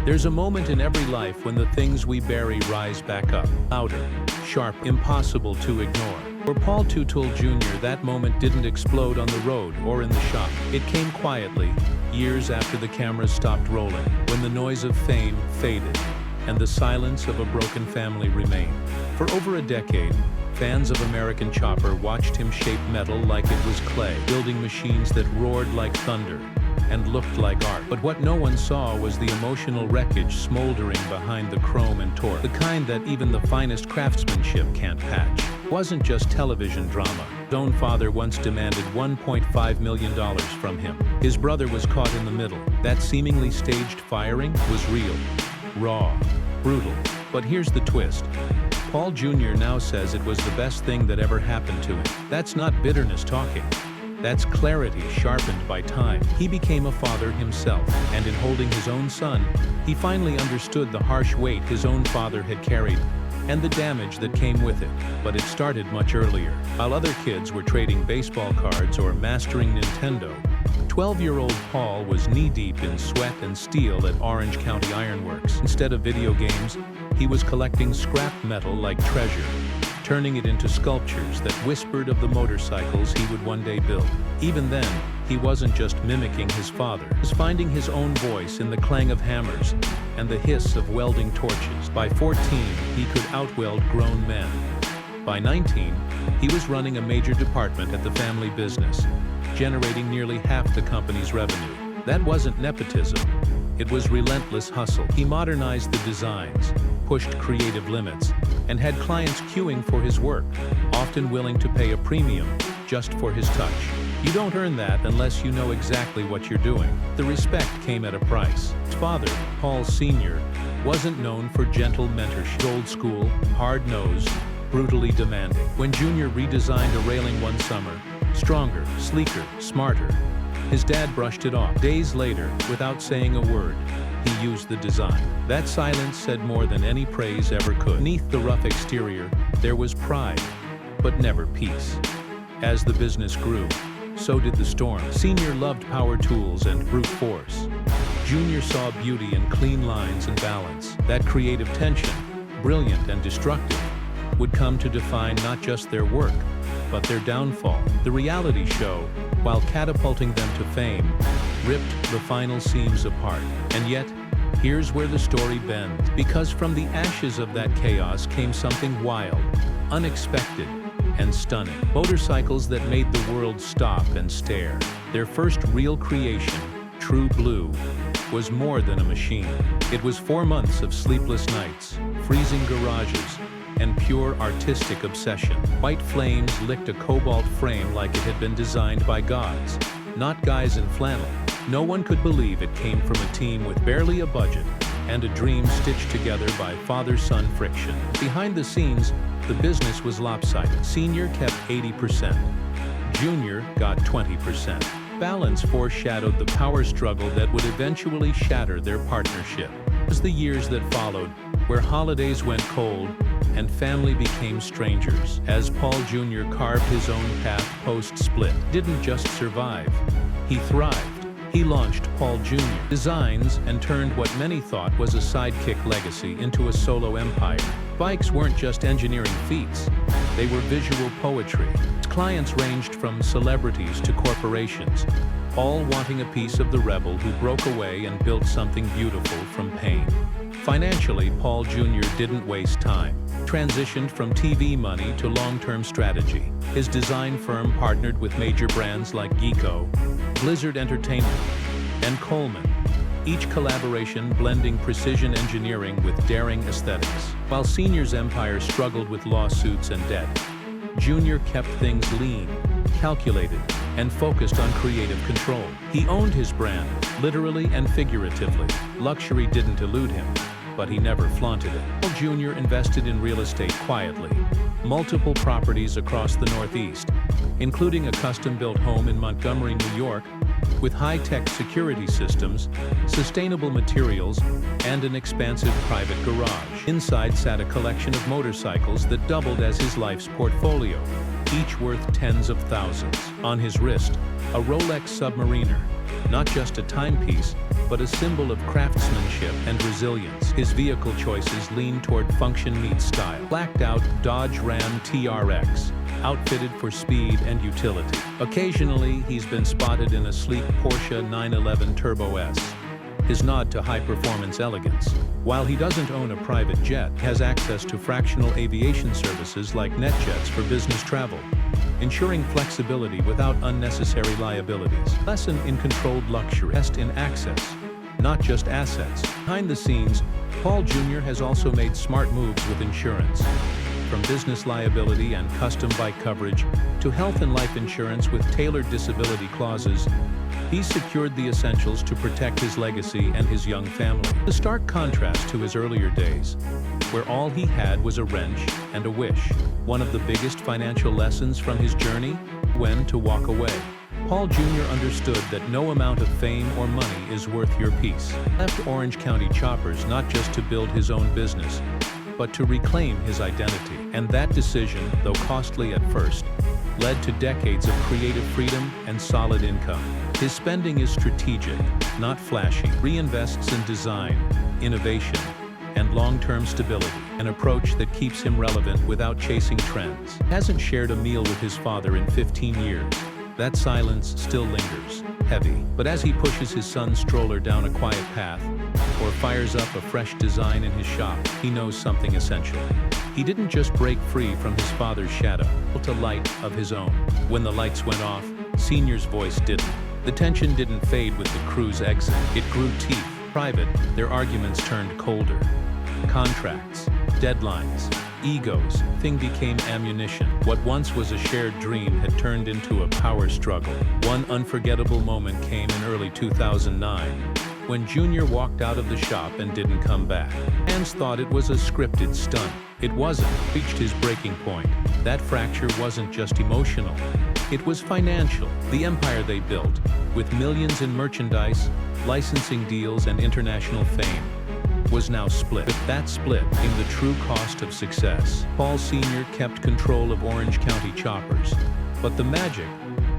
There's a moment in every life when the things we bury rise back up, louder, sharp, impossible to ignore. For Paul Teutul Jr., that moment didn't explode on the road or in the shop. It came quietly, years after the cameras stopped rolling, when the noise of fame faded and the silence of a broken family remained. For over a decade, fans of American Chopper watched him shape metal like it was clay, building machines that roared like thunder and looked like art. But what no one saw was the emotional wreckage smoldering behind the chrome and torque, the kind that even the finest craftsmanship can't patch. It wasn't just television drama. His own father once demanded $1.5 million from him. His brother was caught in the middle. That seemingly staged firing was real, raw, brutal. But here's the twist. Paul Jr. now says it was the best thing that ever happened to him. That's not bitterness talking. That's clarity sharpened by time. He became a father himself, and in holding his own son, he finally understood the harsh weight his own father had carried and the damage that came with it. But it started much earlier. While other kids were trading baseball cards or mastering Nintendo, 12-year-old Paul was knee-deep in sweat and steel at Orange County Ironworks. Instead of video games, he was collecting scrap metal like treasure, turning it into sculptures that whispered of the motorcycles he would one day build. Even then, he wasn't just mimicking his father. He was finding his own voice in the clang of hammers and the hiss of welding torches. By 14, he could outweld grown men. By 19, he was running a major department at the family business, generating nearly half the company's revenue. That wasn't nepotism. It was relentless hustle. He modernized the designs, pushed creative limits, and had clients queuing for his work, often willing to pay a premium just for his touch. You don't earn that unless you know exactly what you're doing. The respect came at a price. His father, Paul Sr., wasn't known for gentle mentorship. Old school, hard-nosed, brutally demanding. When Junior redesigned a railing one summer, stronger, sleeker, smarter, his dad brushed it off. Days later, without saying a word, he used the design. That silence said more than any praise ever could. Beneath the rough exterior, there was pride, but never peace. As the business grew, so did the storm. Senior loved power tools and brute force. Junior saw beauty in clean lines and balance. That creative tension, brilliant and destructive, would come to define not just their work, but their downfall. The reality show, while catapulting them to fame, ripped the final seams apart. And yet, here's where the story bends. Because from the ashes of that chaos came something wild, unexpected, and stunning. Motorcycles that made the world stop and stare. Their first real creation, True Blue, was more than a machine. It was 4 months of sleepless nights, freezing garages, and pure artistic obsession. White flames licked a cobalt frame like it had been designed by gods, not guys in flannel. No one could believe it came from a team with barely a budget and a dream stitched together by father-son friction. Behind the scenes, the business was lopsided. Senior kept 80%. Junior got 20%. Balance foreshadowed the power struggle that would eventually shatter their partnership. It was the years that followed, where holidays went cold and family became strangers. As Paul Jr. carved his own path post-split, didn't just survive, he thrived. He launched Paul Jr. Designs and turned what many thought was a sidekick legacy into a solo empire. Bikes weren't just engineering feats, they were visual poetry. His clients ranged from celebrities to corporations, all wanting a piece of the rebel who broke away and built something beautiful from pain. Financially, Paul Jr. didn't waste time. Transitioned from TV money to long-term strategy. His design firm partnered with major brands like Geeko, Blizzard Entertainment, and Coleman, each collaboration blending precision engineering with daring aesthetics. While Senior's empire struggled with lawsuits and debt, Junior kept things lean, calculated, and focused on creative control. He owned his brand, literally and figuratively. Luxury didn't elude him, but he never flaunted it. Paul Jr. invested in real estate quietly, multiple properties across the Northeast, including a custom-built home in Montgomery, New York, with high-tech security systems, sustainable materials, and an expansive private garage. Inside sat a collection of motorcycles that doubled as his life's portfolio, each worth tens of thousands. On his wrist, a Rolex Submariner, not just a timepiece, but a symbol of craftsmanship and resilience. His vehicle choices lean toward function meets style. Blacked-out Dodge Ram TRX, outfitted for speed and utility. Occasionally, he's been spotted in a sleek Porsche 911 Turbo S, his nod to high-performance elegance. While he doesn't own a private jet, he has access to fractional aviation services like NetJets for business travel, ensuring flexibility without unnecessary liabilities. Lesson in controlled luxury. Best in access, not just assets. Behind the scenes, Paul Jr. has also made smart moves with insurance. From business liability and custom bike coverage to health and life insurance with tailored disability clauses, he's secured the essentials to protect his legacy and his young family. A stark contrast to his earlier days, where all he had was a wrench and a wish. One of the biggest financial lessons from his journey: when to walk away. Paul Jr. understood that no amount of fame or money is worth your peace. He left Orange County Choppers not just to build his own business, but to reclaim his identity. And that decision, though costly at first, led to decades of creative freedom and solid income. His spending is strategic, not flashy. Reinvests in design, innovation, and long-term stability, an approach that keeps him relevant without chasing trends. He hasn't shared a meal with his father in 15 years. That silence still lingers, heavy. But as he pushes his son's stroller down a quiet path, or fires up a fresh design in his shop, he knows something essential. He didn't just break free from his father's shadow, he built a light of his own. When the lights went off, Senior's voice didn't. The tension didn't fade with the crew's exit. It grew teeth. Private, their arguments turned colder. Contracts, deadlines, egos, thing became ammunition. What once was a shared dream had turned into a power struggle. One unforgettable moment came in early 2009, when Junior walked out of the shop and didn't come back. Fans thought it was a scripted stunt. It wasn't. Reached his breaking point. That fracture wasn't just emotional. It was financial. The empire they built, with millions in merchandise, licensing deals, and international fame, was now split. With that split came the true cost of success. Paul Sr. kept control of Orange County Choppers, but the magic,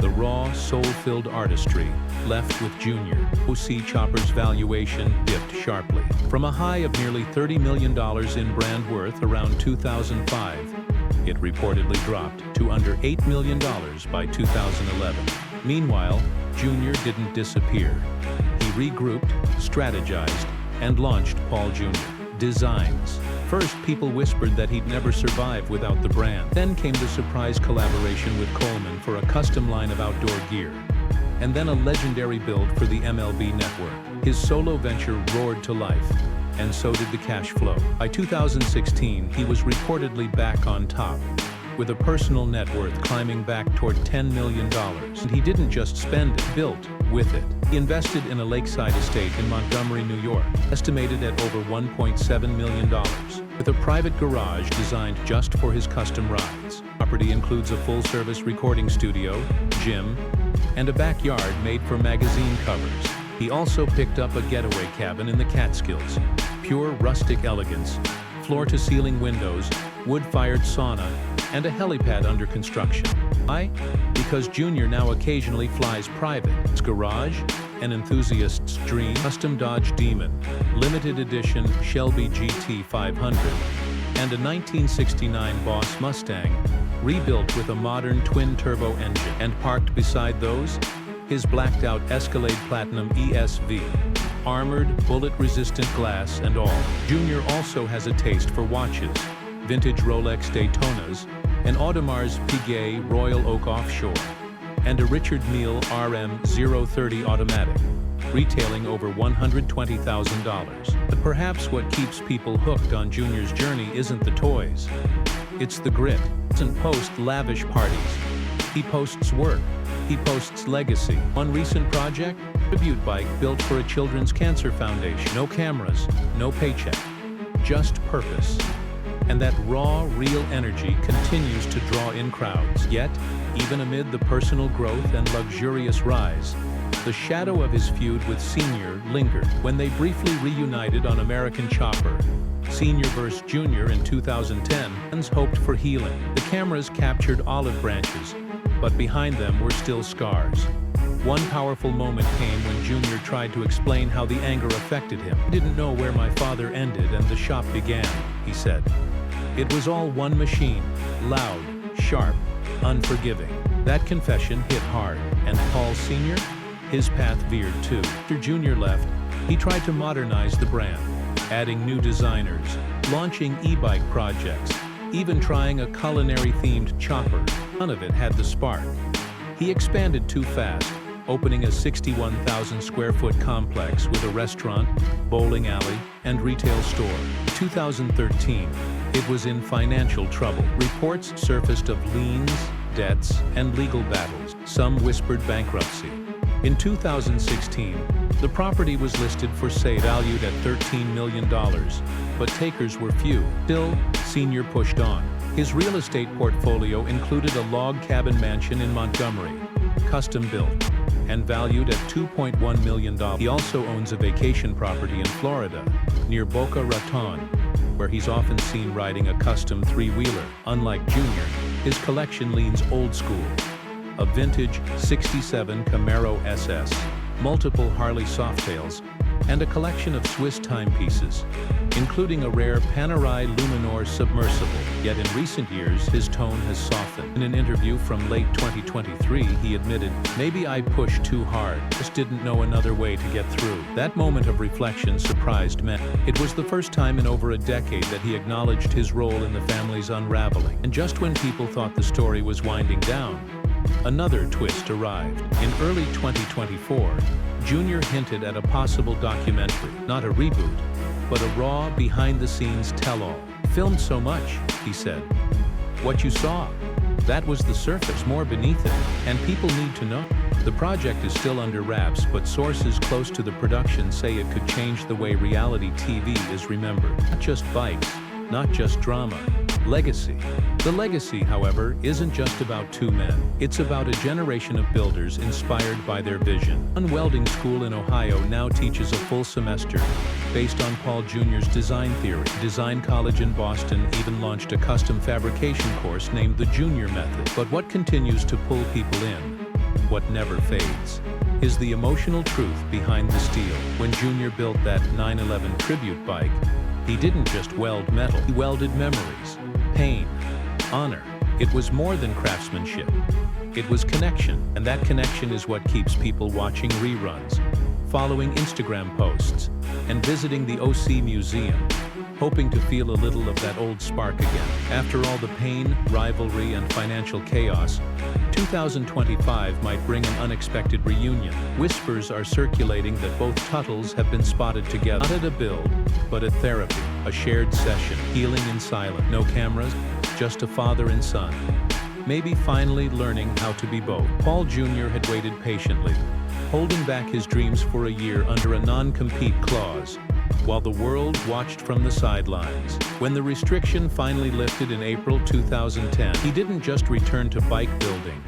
the raw, soul-filled artistry, left with Junior. OC Chopper's valuation dipped sharply. From a high of nearly $30 million in brand worth around 2005, it reportedly dropped to under $8 million by 2011. Meanwhile, Junior didn't disappear. He regrouped, strategized, and launched Paul Jr. Designs. First, people whispered that he'd never survive without the brand. Then came the surprise collaboration with Coleman for a custom line of outdoor gear. And then a legendary build for the MLB Network. His solo venture roared to life, and so did the cash flow. By 2016, he was reportedly back on top, with a personal net worth climbing back toward $10 million. And he didn't just spend it, built with it. He invested in a lakeside estate in Montgomery, New York, estimated at over $1.7 million, with a private garage designed just for his custom rides. Property includes a full-service recording studio, gym, and a backyard made for magazine covers. He also picked up a getaway cabin in the Catskills. Pure rustic elegance, floor-to-ceiling windows, wood-fired sauna, and a helipad under construction. Why? Because Junior now occasionally flies private. His garage, an enthusiast's dream, custom Dodge Demon, limited edition Shelby GT 500, and a 1969 Boss Mustang, rebuilt with a modern twin-turbo engine. And parked beside those, his blacked-out Escalade Platinum ESV, armored, bullet-resistant glass and all. Junior also has a taste for watches, vintage Rolex Daytonas, an Audemars Piguet Royal Oak Offshore, and a Richard Mille RM030 automatic, retailing over $120,000. But perhaps what keeps people hooked on Junior's journey isn't the toys. It's the grit. He doesn't post lavish parties. He posts work. He posts legacy. One recent project, tribute bike built for a children's cancer foundation. No cameras, no paycheck, just purpose. And that raw, real energy continues to draw in crowds. Yet, even amid the personal growth and luxurious rise, the shadow of his feud with Senior lingered. When they briefly reunited on American Chopper, Senior vs. Junior in 2010, fans hoped for healing. The cameras captured olive branches, but behind them were still scars. One powerful moment came when Junior tried to explain how the anger affected him. "I didn't know where my father ended and the shop began," he said. "It was all one machine, loud, sharp, unforgiving." That confession hit hard, and Paul Sr.? His path veered too. After Junior left, he tried to modernize the brand, adding new designers, launching e-bike projects, even trying a culinary-themed chopper. None of it had the spark. He expanded too fast, opening a 61,000 square foot complex with a restaurant, bowling alley, and retail store. In 2013, it was in financial trouble. Reports surfaced of liens, debts, and legal battles. Some whispered bankruptcy. In 2016, the property was listed for sale, valued at $13 million, but takers were few. Still, Sr. pushed on. His real estate portfolio included a log cabin mansion in Montgomery, custom-built, and valued at $2.1 million. He also owns a vacation property in Florida, near Boca Raton, where he's often seen riding a custom three-wheeler. Unlike Junior, his collection leans old school. A vintage '67 Camaro SS, multiple Harley Softails, and a collection of Swiss timepieces, including a rare Panerai Luminor submersible. Yet in recent years, his tone has softened. In an interview from late 2023, he admitted, "Maybe I pushed too hard, just didn't know another way to get through." That moment of reflection surprised many. It was the first time in over a decade that he acknowledged his role in the family's unraveling. And just when people thought the story was winding down, another twist arrived. In early 2024, Junior hinted at a possible documentary, not a reboot, but a raw, behind-the-scenes tell-all. "Filmed so much," he said. "What you saw, that was the surface, more beneath it, and people need to know." The project is still under wraps, but sources close to the production say it could change the way reality TV is remembered. Not just bikes, not just drama. Legacy. The legacy, however, isn't just about two men. It's about a generation of builders inspired by their vision. One welding school in Ohio now teaches a full semester based on Paul Jr.'s design theory. Design College in Boston even launched a custom fabrication course named the Junior Method. But what continues to pull people in, what never fades, is the emotional truth behind the steel. When Junior built that 911 tribute bike, he didn't just weld metal, he welded memories, pain, honor. It was more than craftsmanship. It was connection, and that connection is what keeps people watching reruns, following Instagram posts, and visiting the OC Museum, hoping to feel a little of that old spark again. After all the pain, rivalry, and financial chaos, 2025 might bring an unexpected reunion. Whispers are circulating that both Teutul's have been spotted together. Not at a build, but at therapy, a shared session, healing in silence. No cameras, just a father and son. Maybe finally learning how to be both. Paul Jr. had waited patiently, holding back his dreams for a year under a non-compete clause, while the world watched from the sidelines. When the restriction finally lifted in April 2010, he didn't just return to bike building.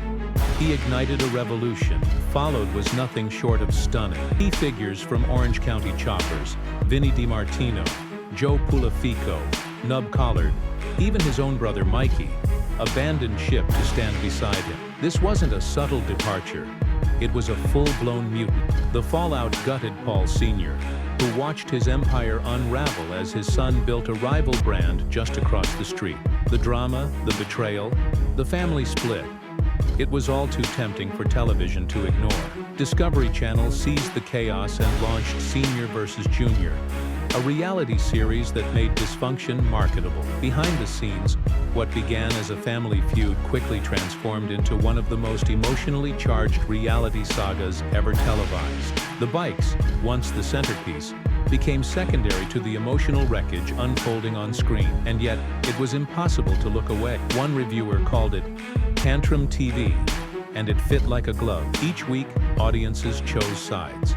He ignited a revolution. Followed was nothing short of stunning. Key figures from Orange County choppers, Vinny DiMartino, Joe Pulifico, Nub Collard, even his own brother Mikey, abandoned ship to stand beside him. This wasn't a subtle departure. It was a full-blown mutant. The fallout gutted Paul Sr., who watched his empire unravel as his son built a rival brand just across the street. The drama, the betrayal, the family split. It was all too tempting for television to ignore. Discovery Channel seized the chaos and launched Senior vs. Junior, a reality series that made dysfunction marketable. Behind the scenes, what began as a family feud quickly transformed into one of the most emotionally charged reality sagas ever televised. The bikes, once the centerpiece, became secondary to the emotional wreckage unfolding on screen, and yet it was impossible to look away. One reviewer called it Tantrum TV, and it fit like a glove. Each week, audiences chose sides.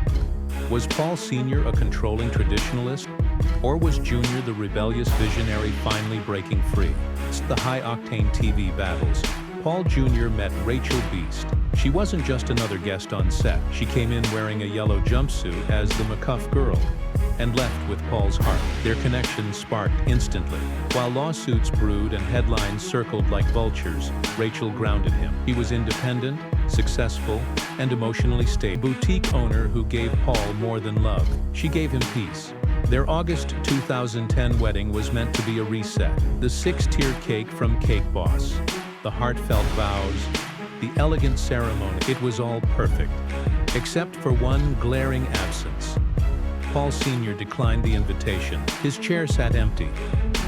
Was Paul Sr. a controlling traditionalist, or was Junior the rebellious visionary finally breaking free? It's the high-octane TV battles. Paul Jr. met Rachel Beast. She wasn't just another guest on set. She came in wearing a yellow jumpsuit as the McCuff girl, and left with Paul's heart. Their connection sparked instantly. While lawsuits brewed and headlines circled like vultures, Rachel grounded him. He was independent, successful, and emotionally stable. Boutique owner who gave Paul more than love. She gave him peace. Their August 2010 wedding was meant to be a reset. The 6-tiered cake from Cake Boss, the heartfelt vows, the elegant ceremony, it was all perfect. Except for one glaring absence. Paul Sr. declined the invitation. His chair sat empty,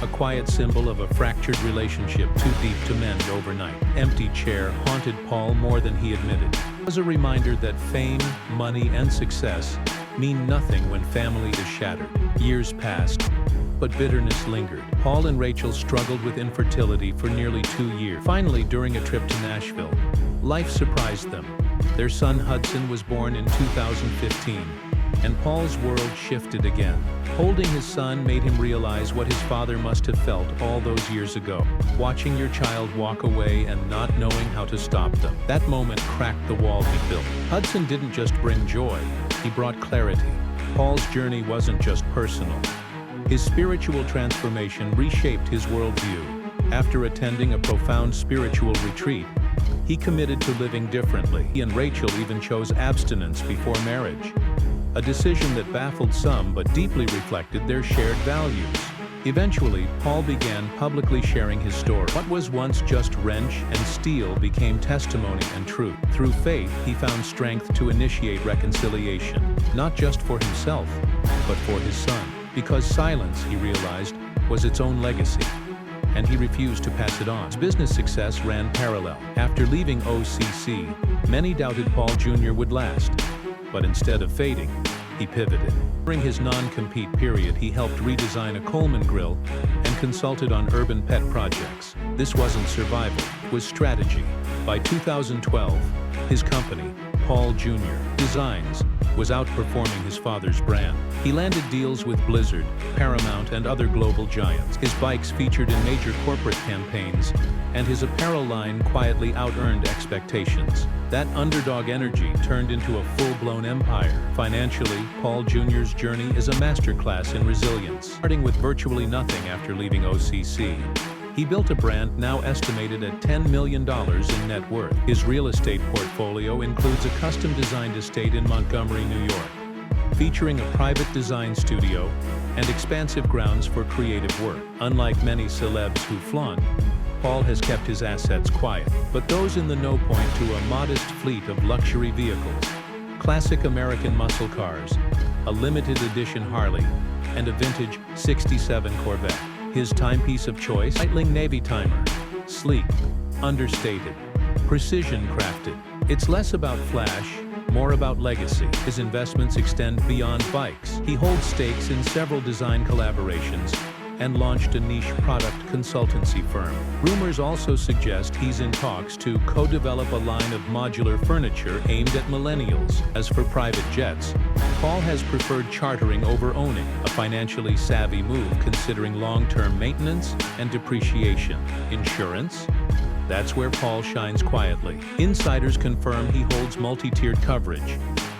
a quiet symbol of a fractured relationship too deep to mend overnight. Empty chair haunted Paul more than he admitted. It was a reminder that fame, money, and success mean nothing when family is shattered. Years passed, but bitterness lingered. Paul and Rachel struggled with infertility for nearly 2 years. Finally, during a trip to Nashville, life surprised them. Their son Hudson was born in 2015, and Paul's world shifted again. Holding his son made him realize what his father must have felt all those years ago. Watching your child walk away and not knowing how to stop them. That moment cracked the wall he built. Hudson didn't just bring joy, he brought clarity. Paul's journey wasn't just personal. His spiritual transformation reshaped his worldview. After attending a profound spiritual retreat, he committed to living differently. He and Rachel even chose abstinence before marriage, a decision that baffled some but deeply reflected their shared values. Eventually, Paul began publicly sharing his story. What was once just wrench and steel became testimony and truth. Through faith, he found strength to initiate reconciliation, not just for himself, but for his son. Because silence, he realized, was its own legacy, and he refused to pass it on. His business success ran parallel. After leaving OCC, many doubted Paul Jr. would last, but instead of fading, he pivoted. During his non-compete period, he helped redesign a Coleman grill and consulted on urban pet projects. This wasn't survival, it was strategy. By 2012, his company, Paul Jr. Designs, was outperforming his father's brand. He landed deals with Blizzard, Paramount, and other global giants. His bikes featured in major corporate campaigns, and his apparel line quietly out-earned expectations. That underdog energy turned into a full-blown empire. Financially, Paul Jr.'s journey is a masterclass in resilience. Starting with virtually nothing after leaving OCC, he built a brand now estimated at $10 million in net worth. His real estate portfolio includes a custom-designed estate in Montgomery, New York, featuring a private design studio and expansive grounds for creative work. Unlike many celebs who flaunt, Paul has kept his assets quiet, but those in the know point to a modest fleet of luxury vehicles, classic American muscle cars, a limited edition Harley, and a vintage '67 Corvette. His timepiece of choice, Breitling Navy timer, sleek, understated, precision crafted. It's less about flash, more about legacy. His investments extend beyond bikes. He holds stakes in several design collaborations and launched a niche product consultancy firm. Rumors also suggest he's in talks to co-develop a line of modular furniture aimed at millennials. As for private jets, Paul has preferred chartering over owning, a financially savvy move considering long-term maintenance and depreciation. Insurance? That's where Paul shines quietly. Insiders confirm he holds multi-tiered coverage,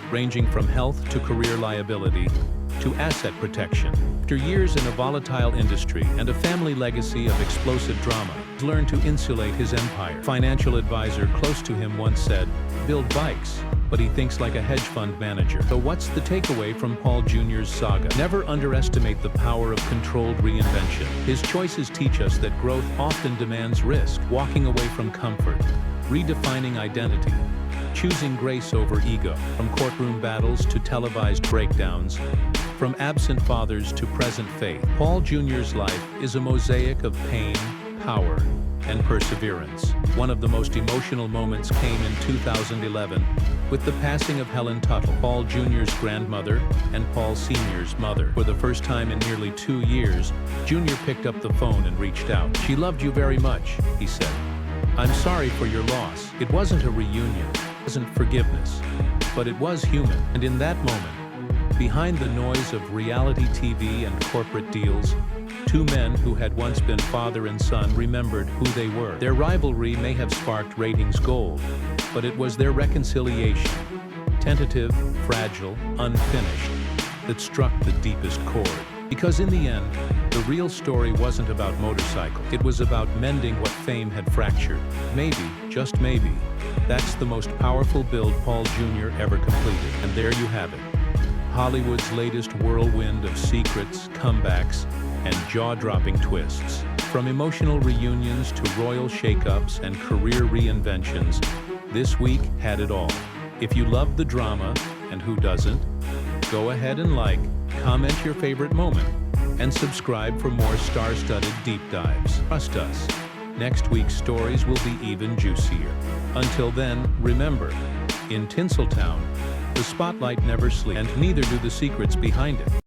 ranging from health to career liability to asset protection. After years in a volatile industry and a family legacy of explosive drama, he's learned to insulate his empire. Financial advisor close to him once said, "Build bikes, but he thinks like a hedge fund manager." So what's the takeaway from Paul Jr.'s saga? Never underestimate the power of controlled reinvention. His choices teach us that growth often demands risk, walking away from comfort, redefining identity, choosing grace over ego. From courtroom battles to televised breakdowns, from absent fathers to present faith, Paul Jr.'s life is a mosaic of pain, power, and perseverance. One of the most emotional moments came in 2011 with the passing of Helen Teutul, Paul Jr.'s grandmother and Paul Sr.'s mother. For the first time in nearly 2 years, Jr. picked up the phone and reached out. "She loved you very much," he said. "I'm sorry for your loss." It wasn't a reunion, it wasn't forgiveness, but it was human. And in that moment, behind the noise of reality TV and corporate deals, two men who had once been father and son remembered who they were. Their rivalry may have sparked ratings gold, but it was their reconciliation, tentative, fragile, unfinished, that struck the deepest chord. Because in the end, the real story wasn't about motorcycles. It was about mending what fame had fractured. Maybe, just maybe, that's the most powerful build Paul Jr. ever completed. And there you have it. Hollywood's latest whirlwind of secrets, comebacks, and jaw-dropping twists. From emotional reunions to royal shakeups and career reinventions, this week had it all. If you love the drama, and who doesn't, go ahead and like, comment your favorite moment, and subscribe for more star-studded deep dives. Trust us, next week's stories will be even juicier. Until then, remember, in Tinseltown, the spotlight never sleeps, and neither do the secrets behind it.